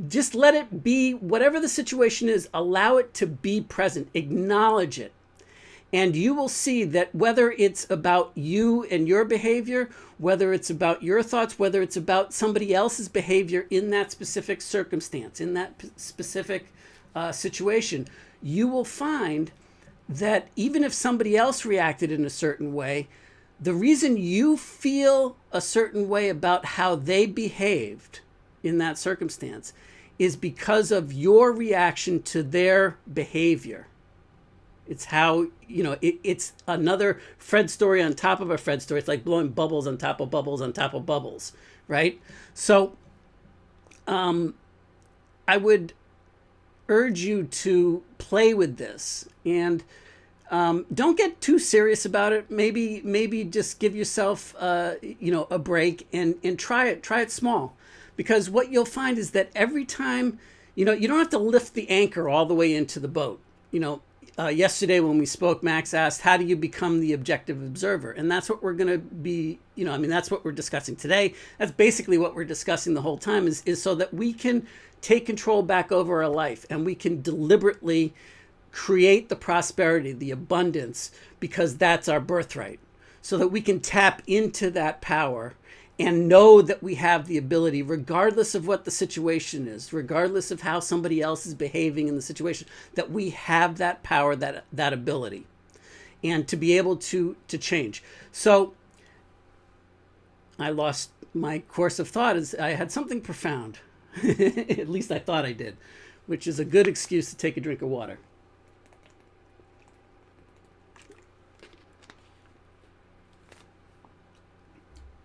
Just let it be, whatever the situation is, allow it to be present, acknowledge it. And you will see that whether it's about you and your behavior, whether it's about your thoughts, whether it's about somebody else's behavior in that specific circumstance, in that specific situation, you will find that even if somebody else reacted in a certain way, the reason you feel a certain way about how they behaved in that circumstance is because of your reaction to their behavior. It's how, it's another Fred story on top of a Fred story. It's like blowing bubbles on top of bubbles on top of bubbles, right? So I would urge you to play with this and don't get too serious about it. Maybe just give yourself, a break and try it small. Because what you'll find is that every time, you don't have to lift the anchor all the way into the boat. Yesterday when we spoke, Max asked, how do you become the objective observer? And that's what we're going to be, that's what we're discussing today. That's basically what we're discussing the whole time is so that we can take control back over our life and we can deliberately create the prosperity, the abundance, because that's our birthright, so that we can tap into that power and know that we have the ability, regardless of what the situation is, regardless of how somebody else is behaving in the situation, that we have that power, that ability, and to be able to change. So I lost my course of thought. As I had something profound. At least I thought I did, which is a good excuse to take a drink of water.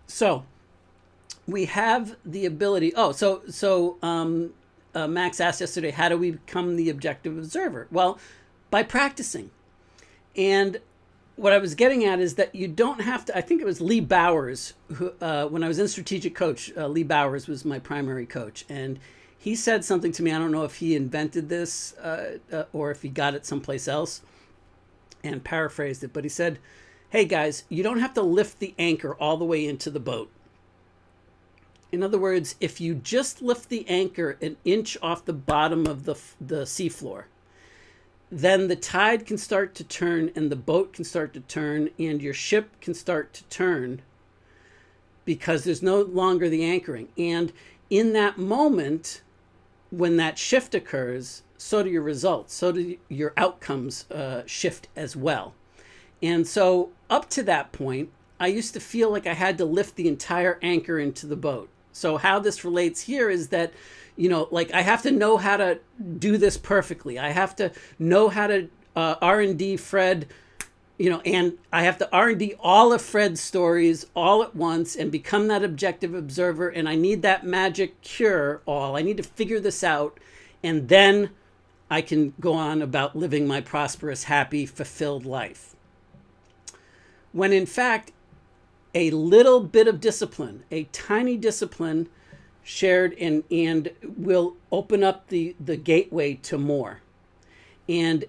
So we have the ability. Max asked yesterday, how do we become the objective observer? Well, by practicing. And what I was getting at is that you don't have to. I think it was Lee Bowers, who, when I was in Strategic Coach, Lee Bowers was my primary coach. And he said something to me. I don't know if he invented this or if he got it someplace else and paraphrased it. But he said, hey, guys, you don't have to lift the anchor all the way into the boat. In other words, if you just lift the anchor an inch off the bottom of the seafloor, then the tide can start to turn and the boat can start to turn and your ship can start to turn because there's no longer the anchoring. And in that moment, when that shift occurs, so do your results, so do your outcomes shift as well. And so up to that point, I used to feel like I had to lift the entire anchor into the boat. So how this relates here is that, like I have to know how to do this perfectly. I have to know how to R&D Fred, and I have to R&D all of Fred's stories all at once and become that objective observer. And I need that magic cure all. I need to figure this out. And then I can go on about living my prosperous, happy, fulfilled life. When in fact, a little bit of discipline, a tiny discipline shared and will open up the gateway to more. And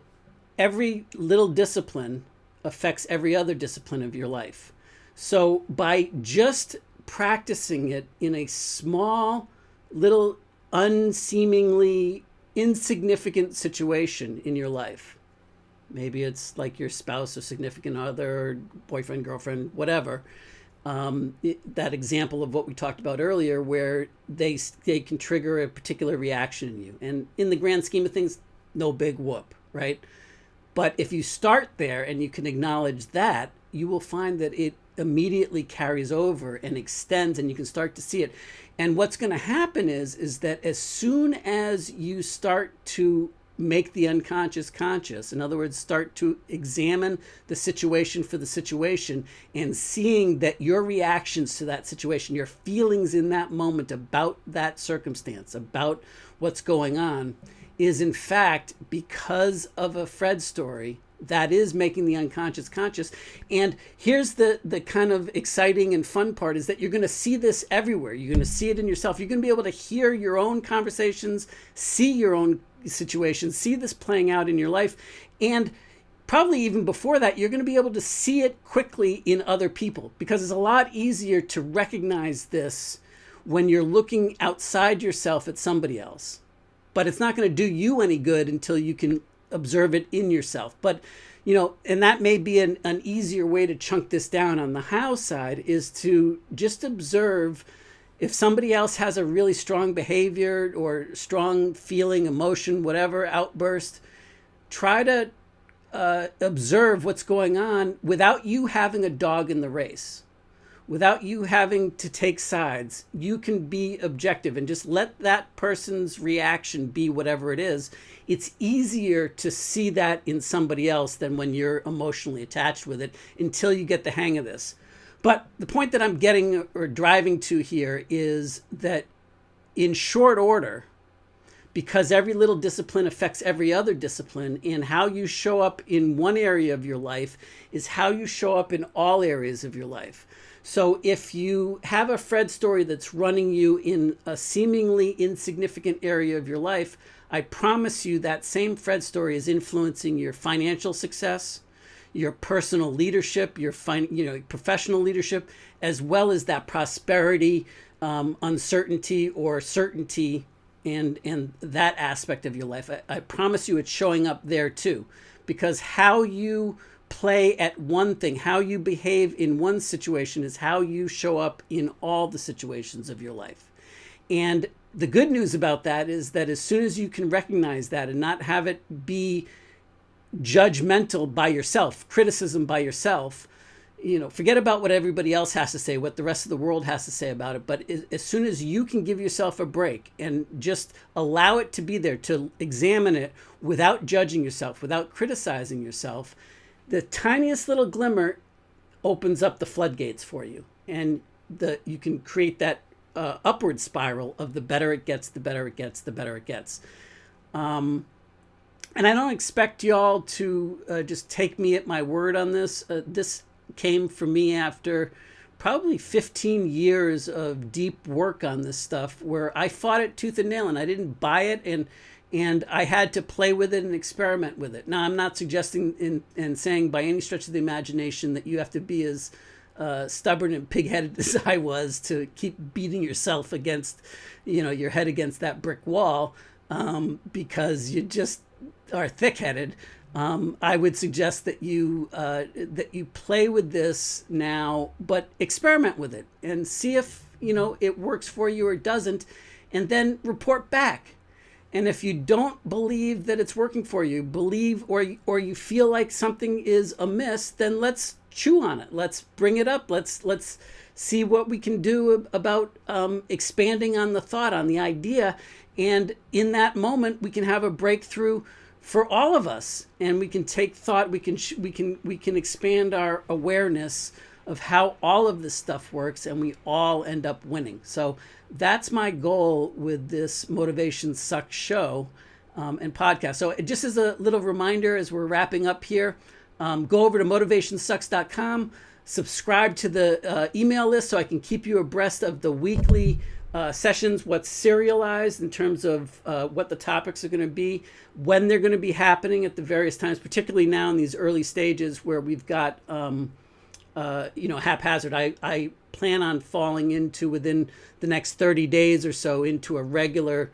every little discipline affects every other discipline of your life. So by just practicing it in a small, little, unseemingly insignificant situation in your life, maybe it's like your spouse or significant other, boyfriend, girlfriend, whatever. That example of what we talked about earlier, where they can trigger a particular reaction in you. And in the grand scheme of things, no big whoop, right? But if you start there and you can acknowledge that, you will find that it immediately carries over and extends, and you can start to see it. And what's going to happen is that as soon as you start to make the unconscious conscious, in other words, start to examine the situation for the situation and seeing that your reactions to that situation, your feelings in that moment about that circumstance, about what's going on, is in fact because of a Fred story that is making the unconscious conscious. And here's the kind of exciting and fun part, is that you're going to see this everywhere. You're going to see it in yourself. You're going to be able to hear your own conversations, see your own situations, see this playing out in your life. And probably even before that, you're going to be able to see it quickly in other people, because it's a lot easier to recognize this when you're looking outside yourself at somebody else. But it's not going to do you any good until you can observe it in yourself. But, and that may be an easier way to chunk this down on the how side, is to just observe if somebody else has a really strong behavior or strong feeling, emotion, whatever, outburst. Try to observe what's going on without you having a dog in the race, without you having to take sides. You can be objective and just let that person's reaction be whatever it is. It's easier to see that in somebody else than when you're emotionally attached with it, until you get the hang of this. But the point that I'm getting or driving to here is that in short order, because every little discipline affects every other discipline, and how you show up in one area of your life is how you show up in all areas of your life. So if you have a Fred story that's running you in a seemingly insignificant area of your life, I promise you that same Fred story is influencing your financial success, your personal leadership, your professional leadership, as well as that prosperity, uncertainty, or certainty and that aspect of your life. I promise you it's showing up there too, because how you play at one thing, how you behave in one situation is how you show up in all the situations of your life. And the good news about that is that as soon as you can recognize that and not have it be judgmental by yourself, criticism by yourself, forget about what everybody else has to say, what the rest of the world has to say about it. But as soon as you can give yourself a break and just allow it to be there, to examine it without judging yourself, without criticizing yourself, the tiniest little glimmer opens up the floodgates for you. And you can create that upward spiral of the better it gets, the better it gets, the better it gets. And I don't expect y'all to just take me at my word on this. This came from me after probably 15 years of deep work on this stuff, where I fought it tooth and nail and I didn't buy it, and I had to play with it and experiment with it. Now, I'm not suggesting and saying by any stretch of the imagination that you have to be as stubborn and pig-headed as I was to keep beating yourself against, your head against that brick wall, because you just are thick-headed. I would suggest that you play with this now, but experiment with it and see if it works for you or doesn't, and then report back. And if you don't believe that it's working for you, or you feel like something is amiss, then let's chew on it. Let's bring it up. Let's see what we can do about expanding on the thought, on the idea. And in that moment, we can have a breakthrough for all of us, and we can take thought. We can expand our awareness of how all of this stuff works, and we all end up winning. So that's my goal with this Motivation Sucks show and podcast. So just as a little reminder, as we're wrapping up here, go over to motivationsucks.com, subscribe to the email list so I can keep you abreast of the weekly sessions, what's serialized in terms of what the topics are going to be, when they're going to be happening at the various times, particularly now in these early stages where we've got haphazard. I plan on falling into, within the next 30 days or so, into a regular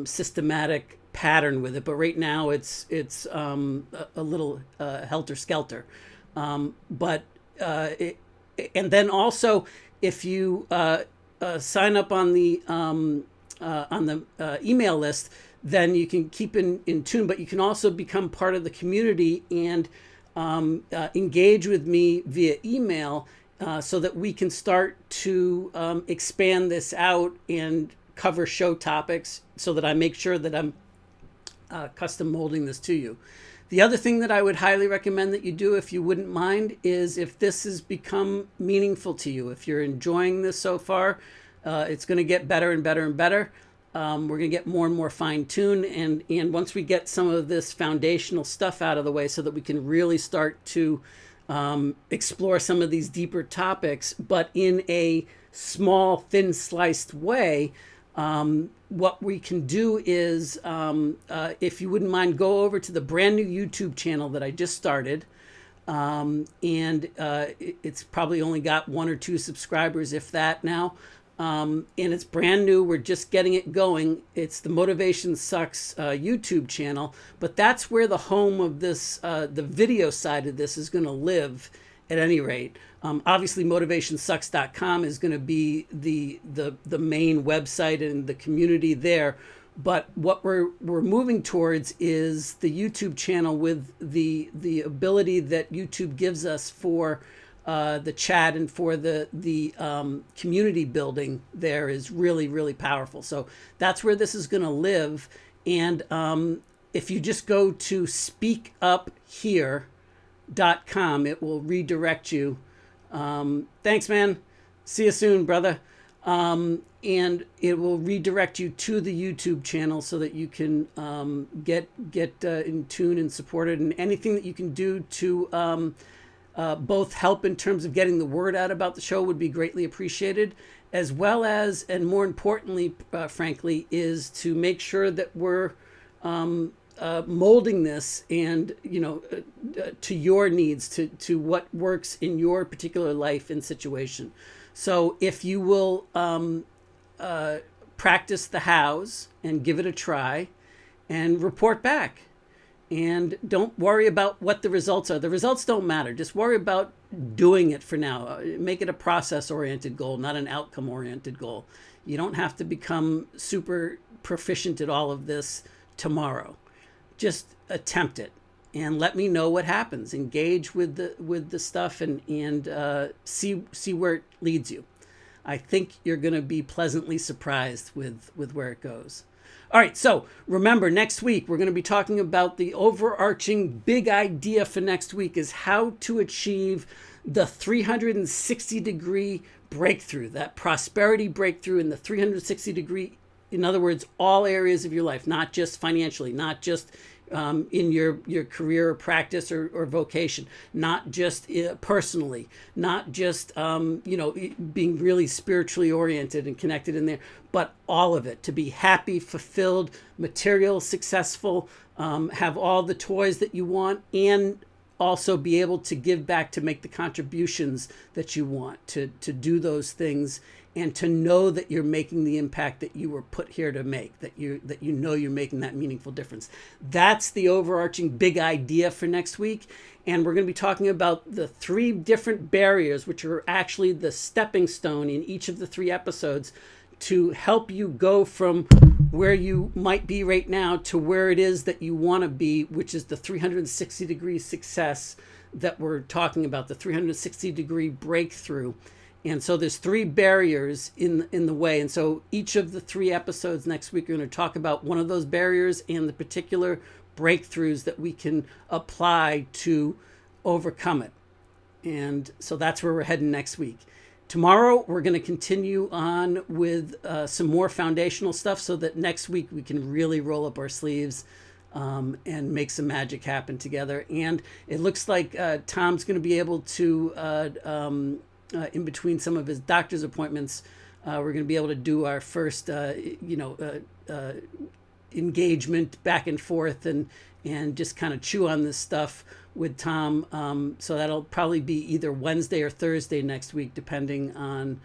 systematic pattern with it. But right now it's a little helter-skelter. And then also, if you sign up on the email list, then you can keep in tune, but you can also become part of the community and engage with me via email so that we can start to expand this out and cover show topics, so that I make sure that I'm custom molding this to you. The other thing that I would highly recommend that you do, if you wouldn't mind, is if this has become meaningful to you, if you're enjoying this so far, it's going to get better and better and better. We're going to get more and more fine-tuned, and once we get some of this foundational stuff out of the way so that we can really start to explore some of these deeper topics, but in a small, thin-sliced way, what we can do is, if you wouldn't mind, go over to the brand new YouTube channel that I just started. It's probably only got 1 or 2 subscribers, if that now. And it's brand new. We're just getting it going. It's the Motivation Sucks YouTube channel, but that's where the home of this, the video side of this, is going to live at any rate. Obviously, motivationsucks.com is going to be the main website and the community there. But what we're moving towards is the YouTube channel, with the ability that YouTube gives us for the chat and for the community building there is really, really powerful. So that's where this is going to live. And if you just go to speakuphere.com, it will redirect you. Thanks, man. See you soon, brother. And it will redirect you to the YouTube channel so that you can get in tune and supported, and anything that you can do to both help in terms of getting the word out about the show would be greatly appreciated, as well as, and more importantly, frankly, is to make sure that we're molding this and, to your needs, to what works in your particular life and situation. So if you will practice the hows and give it a try and report back. And don't worry about what the results are. The results don't matter. Just worry about doing it for now. Make it a process-oriented goal, not an outcome-oriented goal. You don't have to become super proficient at all of this tomorrow. Just attempt it and let me know what happens. Engage with the stuff and see where it leads you. I think you're going to be pleasantly surprised with where it goes. All right, so remember, next week we're going to be talking about the overarching big idea for next week is how to achieve the 360-degree breakthrough, that prosperity breakthrough in the 360-degree, in other words, all areas of your life, not just financially, not just in your career or practice or vocation, not just personally, not just being really spiritually oriented and connected in there, but all of it, to be happy, fulfilled, material, successful, have all the toys that you want, and also be able to give back, to make the contributions that you want, to do those things, and to know that you're making the impact that you were put here to make, that you know you're making that meaningful difference. That's the overarching big idea for next week. And we're going to be talking about the 3 different barriers, which are actually the stepping stone in each of the 3 episodes, to help you go from where you might be right now to where it is that you want to be, which is the 360-degree success that we're talking about, the 360-degree breakthrough. And so there's 3 barriers in the way. And so each of the 3 episodes next week are going to talk about one of those barriers and the particular breakthroughs that we can apply to overcome it. And so that's where we're heading next week. Tomorrow, we're going to continue on with some more foundational stuff so that next week we can really roll up our sleeves and make some magic happen together. And it looks like Tom's going to be able to... in between some of his doctor's appointments, we're going to be able to do our first, engagement back and forth and just kind of chew on this stuff with Tom. So that'll probably be either Wednesday or Thursday next week, depending on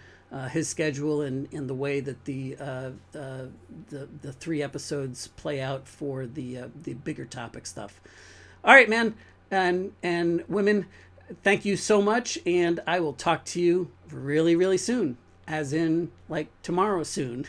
his schedule and the way that the 3 episodes play out for the bigger topic stuff. All right, man and women. Thank you so much, and I will talk to you really, really soon, as in like tomorrow soon.